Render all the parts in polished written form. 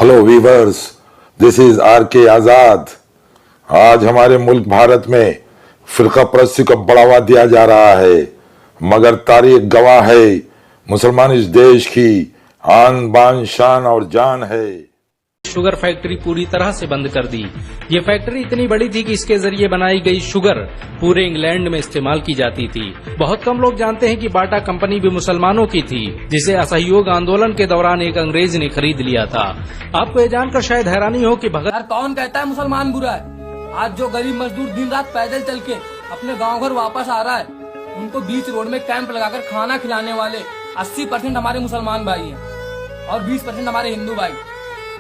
Hello viewers, this is R K Azad. आज हमारे मुल्क भारत में फिरका परस्ती को बढ़ावा दिया जा रहा है, मगर तारीख गवाह है मुसलमान इस देश की आन बान शान और जान है। शुगर फैक्ट्री पूरी तरह से बंद कर दी। ये फैक्ट्री इतनी बड़ी थी कि इसके जरिए बनाई गई शुगर पूरे इंग्लैंड में इस्तेमाल की जाती थी। बहुत कम लोग जानते हैं कि बाटा कंपनी भी मुसलमानों की थी, जिसे असहयोग आंदोलन के दौरान एक अंग्रेज ने खरीद लिया था। आपको ये जानकर शायद हैरानी हो कि भगत यार कौन कहता है मुसलमान बुरा है। आज जो गरीब मजदूर दिन रात पैदल चल के अपने गाँव घर वापस आ रहा है, उनको बीच रोड में कैंप लगाकर खाना खिलाने वाले 80% हमारे मुसलमान भाई हैं और 20% हमारे हिंदू भाई।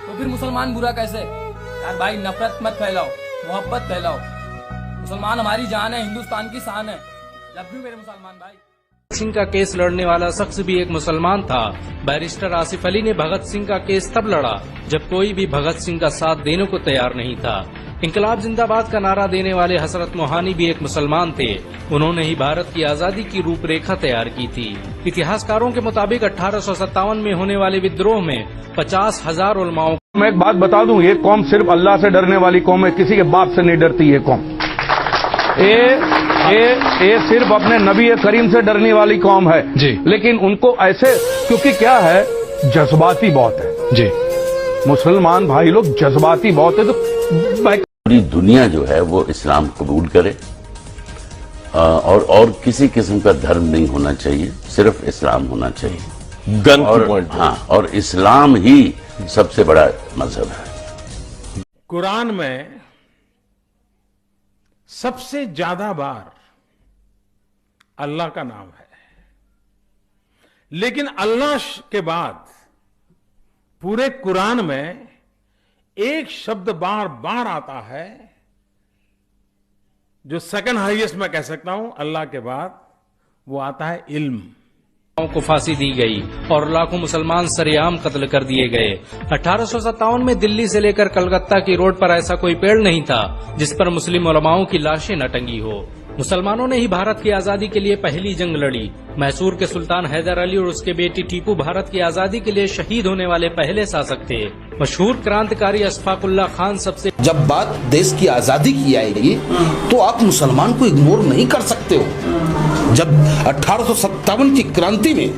तो फिर मुसलमान बुरा कैसे? यार भाई नफरत मत फैलाओ, मोहब्बत फैलाओ। मुसलमान हमारी जान है, हिंदुस्तान की शान है। जब भी मेरे मुसलमान भाई सिंह का केस लड़ने वाला शख्स भी एक मुसलमान था। बैरिस्टर आसिफ अली ने भगत सिंह का केस तब लड़ा जब कोई भी भगत सिंह का साथ देने को तैयार नहीं था। इंकलाब जिंदाबाद का नारा देने वाले हजरत मोहानी भी एक मुसलमान थे। उन्होंने ही भारत की आजादी की रूपरेखा तैयार की थी। इतिहासकारों के मुताबिक 1857 में होने वाले विद्रोह में 50,000 उलमाओं। मैं एक बात बता दूं, ये कौम सिर्फ अल्लाह से डरने वाली कौम है, किसी के बाप से नहीं डरती ये कौम। ये सिर्फ अपने नबी करीम से डरने वाली कौम है जी। लेकिन उनको ऐसे, क्योंकि क्या है, जज्बाती बहुत है जी। मुसलमान भाई लोग जज्बाती बहुत है। तो पूरी दुनिया जो है वो इस्लाम कबूल करे और किसी किस्म का धर्म नहीं होना चाहिए, सिर्फ इस्लाम होना चाहिए। गन की पॉइंट। हाँ, और इस्लाम ही सबसे बड़ा मजहब है। कुरान में सबसे ज्यादा बार अल्लाह का नाम है, लेकिन अल्लाह के बाद पूरे कुरान में एक शब्द बार बार आता है जो सेकंड हाईएस्ट मैं कह सकता हूं अल्लाह के बाद, वो आता है इल्म। को फांसी दी गई और लाखों मुसलमान सरेआम कत्ल कर दिए गए। 1857 में दिल्ली से लेकर कलकत्ता की रोड पर ऐसा कोई पेड़ नहीं था जिस पर मुस्लिम उलमाओं की लाशें न टंगी हो। मुसलमानों ने ही भारत की आजादी के लिए पहली जंग लड़ी। मैसूर के सुल्तान हैदर अली और उसके बेटी टीपू भारत की आजादी के लिए शहीद होने वाले पहले शासक थे। मशहूर क्रांतिकारी अशफाकुल्ला खान सबसे। जब बात देश की आजादी की आएगी तो आप मुसलमान को इग्नोर नहीं कर सकते हो। जब 1857 की क्रांति में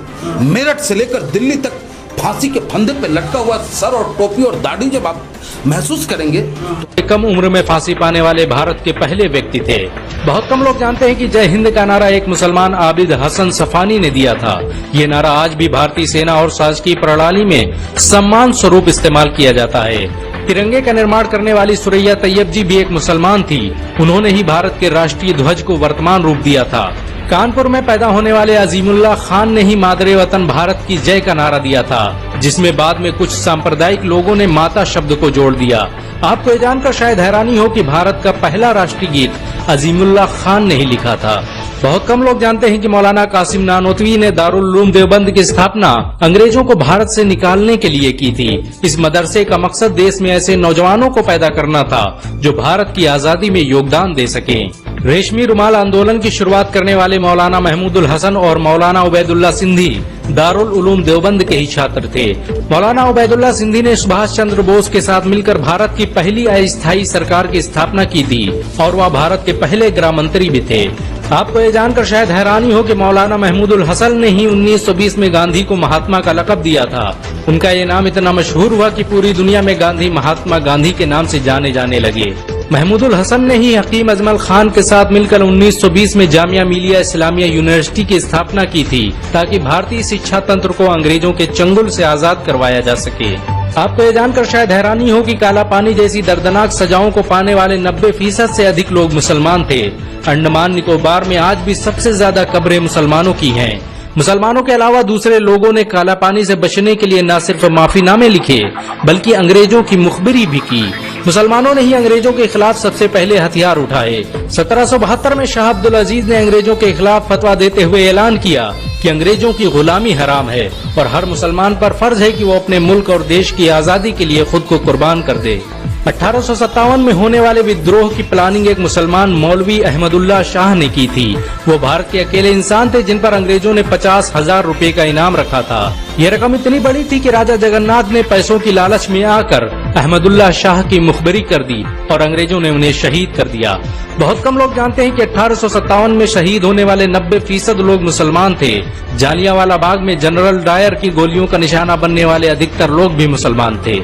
मेरठ से लेकर दिल्ली तक फांसी के फंदे पे लटका हुआ सर और टोपी और दाढ़ी जब आप महसूस करेंगे तो कम उम्र में फांसी पाने वाले भारत के पहले व्यक्ति थे। बहुत कम लोग जानते हैं कि जय हिंद का नारा एक मुसलमान आबिद हसन सफानी ने दिया था। ये नारा आज भी भारतीय सेना और शासकीय प्रणाली में सम्मान स्वरूप इस्तेमाल किया जाता है। तिरंगे का निर्माण करने वाली सुरैया तैयब जी भी एक मुसलमान थी। उन्होंने ही भारत के राष्ट्रीय ध्वज को वर्तमान रूप दिया था। कानपुर में पैदा होने वाले अजीमुल्लाह खान ने ही मादरे वतन भारत की जय का नारा दिया था, जिसमें बाद में कुछ सांप्रदायिक लोगों ने माता शब्द को जोड़ दिया। आपको ये जानकर शायद हैरानी हो कि भारत का पहला राष्ट्रीय गीत अजीमुल्लाह खान ने ही लिखा था। बहुत कम लोग जानते हैं कि मौलाना कासिम नानोतवी ने दारुल उलूम देवबंद की स्थापना अंग्रेजों को भारत से निकालने के लिए की थी। इस मदरसे का मकसद देश में ऐसे नौजवानों को पैदा करना था जो भारत की आजादी में योगदान दे सकें। रेशमी रुमाल आंदोलन की शुरुआत करने वाले मौलाना महमूदुल हसन और मौलाना उबैदुल्ला सिंधी दारुल उलूम देवबंद के ही छात्र थे। मौलाना उबैदुल्ला सिंधी ने सुभाष चंद्र बोस के साथ मिलकर भारत की पहली अस्थायी सरकार की स्थापना की थी और वह भारत के पहले गृह मंत्री भी थे। आपको ये जानकर शायद हैरानी हो कि मौलाना महमूदुल हसन ने ही 1920 में गांधी को महात्मा का लक़ब दिया था। उनका ये नाम इतना मशहूर हुआ कि पूरी दुनिया में गांधी महात्मा गांधी के नाम से जाने जाने लगे। महमूदुल हसन ने ही हकीम अजमल खान के साथ मिलकर 1920 में जामिया मिलिया इस्लामिया यूनिवर्सिटी की स्थापना की थी, ताकि भारतीय शिक्षा तंत्र को अंग्रेजों के चंगुल से आजाद करवाया जा सके। आपको ये जानकर शायद हैरानी हो कि काला पानी जैसी दर्दनाक सजाओं को पाने वाले 90% से अधिक लोग मुसलमान थे। अंडमान निकोबार में आज भी सबसे ज्यादा कब्रें मुसलमानों की हैं। मुसलमानों के अलावा दूसरे लोगों ने काला पानी से बचने के लिए न सिर्फ माफीनामे लिखे बल्कि अंग्रेजों की मुखबिरी भी की। मुसलमानों ने ही अंग्रेजों के खिलाफ सबसे पहले हथियार उठाए। 1772 में शाह अब्दुल अजीज ने अंग्रेजों के खिलाफ फतवा देते हुए ऐलान किया कि अंग्रेजों की गुलामी हराम है और हर मुसलमान पर फर्ज है कि वो अपने मुल्क और देश की आजादी के लिए खुद को कुर्बान कर दे। 1857 में होने वाले विद्रोह की प्लानिंग एक मुसलमान मौलवी अहमदुल्ला शाह ने की थी। वो भारत के अकेले इंसान थे जिन पर अंग्रेजों ने 50,000 रुपए का इनाम रखा था। यह रकम इतनी बड़ी थी कि राजा जगन्नाथ ने पैसों की लालच में आकर अहमदुल्ला शाह की मुखबरी कर दी और अंग्रेजों ने उन्हें शहीद कर दिया। बहुत कम लोग जानते हैं कि 1857 में शहीद होने वाले 90% लोग मुसलमान थे। जालियांवाला बाग में जनरल डायर की गोलियों का निशाना बनने वाले अधिकतर लोग भी मुसलमान थे।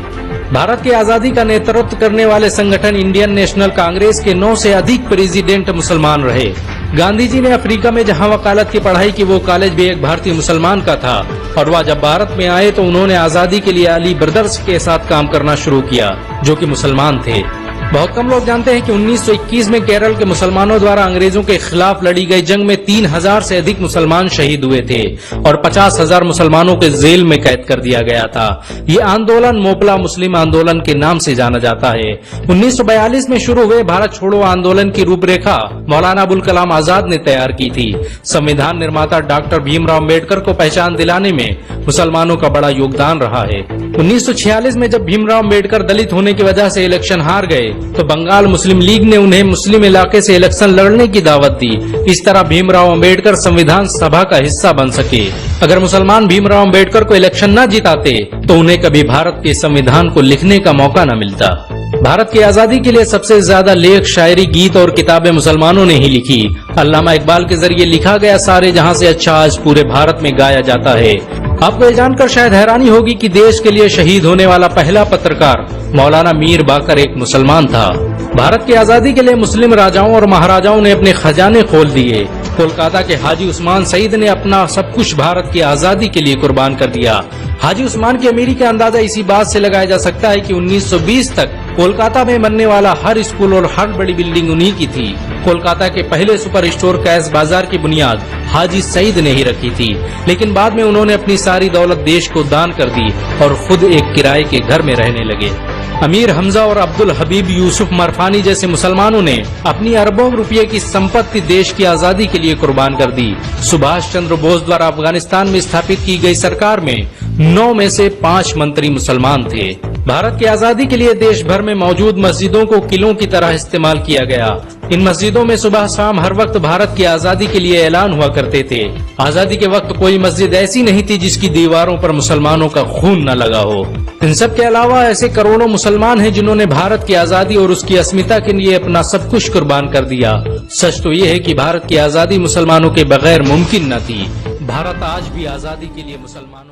भारत की आजादी का नेतृत्व करने वाले संगठन इंडियन नेशनल कांग्रेस के 9 से अधिक प्रेसिडेंट मुसलमान रहे। गांधी जी ने अफ्रीका में जहां वकालत की पढ़ाई की, वो कॉलेज भी एक भारतीय मुसलमान का था और वह जब भारत में आए तो उन्होंने आजादी के लिए अली ब्रदर्स के साथ काम करना शुरू किया, जो कि मुसलमान थे। बहुत कम लोग जानते हैं कि 1921 में केरल के मुसलमानों द्वारा अंग्रेजों के खिलाफ लड़ी गई जंग में 3000 से अधिक मुसलमान शहीद हुए थे और 50,000 मुसलमानों के जेल में कैद कर दिया गया था। ये आंदोलन मोपला मुस्लिम आंदोलन के नाम से जाना जाता है। 1942 में शुरू हुए भारत छोड़ो आंदोलन की रूपरेखा मौलाना अबुल कलाम आजाद ने तैयार की थी। संविधान निर्माता डॉक्टर भीमराव अम्बेडकर को पहचान दिलाने में मुसलमानों का बड़ा योगदान रहा है। 1946 में जब भीमराव अम्बेडकर दलित होने की वजह से इलेक्शन हार गए तो बंगाल मुस्लिम लीग ने उन्हें मुस्लिम इलाके से इलेक्शन लड़ने की दावत दी। इस तरह भीमराव अम्बेडकर संविधान सभा का हिस्सा बन सके। अगर मुसलमान भीमराव अम्बेडकर को इलेक्शन न जिताते तो उन्हें कभी भारत के संविधान को लिखने का मौका न मिलता। भारत की आजादी के लिए सबसे ज्यादा लेख, शायरी, गीत और किताबें मुसलमानों ने ही लिखी। अल्लामा इकबाल के जरिए लिखा गया सारे जहां से अच्छा आज पूरे भारत में गाया जाता है। आपको ये जानकर शायद हैरानी होगी कि देश के लिए शहीद होने वाला पहला पत्रकार मौलाना मीर बाकर एक मुसलमान था। भारत की आजादी के लिए मुस्लिम राजाओं और महाराजाओं ने अपने खजाने खोल दिए। कोलकाता के हाजी उस्मान सईद ने अपना सब कुछ भारत की आजादी के लिए कुर्बान कर दिया। हाजी उस्मान की अमीरी का अंदाजा इसी बात से लगाया जा सकता है कि 1920 तक कोलकाता में बनने वाला हर स्कूल और हर बड़ी बिल्डिंग उन्हीं की थी। कोलकाता के पहले सुपर स्टोर कैश बाजार की बुनियाद हाजी सईद ने ही रखी थी, लेकिन बाद में उन्होंने अपनी सारी दौलत देश को दान कर दी और खुद एक किराए के घर में रहने लगे। अमीर हमजा और अब्दुल हबीब यूसुफ मरफानी जैसे मुसलमानों ने अपनी अरबों रुपये की संपत्ति देश की आजादी के लिए कुर्बान कर दी। सुभाष चंद्र बोस द्वारा अफगानिस्तान में स्थापित की गई सरकार में 9 में से 5 मंत्री मुसलमान थे। भारत की आजादी के लिए देश भर में मौजूद मस्जिदों को किलों की तरह इस्तेमाल किया गया। इन मस्जिदों में सुबह शाम हर वक्त भारत की आजादी के लिए ऐलान हुआ करते थे। आजादी के वक्त कोई मस्जिद ऐसी नहीं थी जिसकी दीवारों पर मुसलमानों का खून न लगा हो। इन सब के अलावा ऐसे करोड़ों मुसलमान हैं जिन्होंने भारत की आजादी और उसकी अस्मिता के लिए अपना सब कुछ कुर्बान कर दिया। सच तो ये है कि भारत की आजादी मुसलमानों के बगैर मुमकिन न थी। भारत आज भी आजादी के लिए मुसलमानों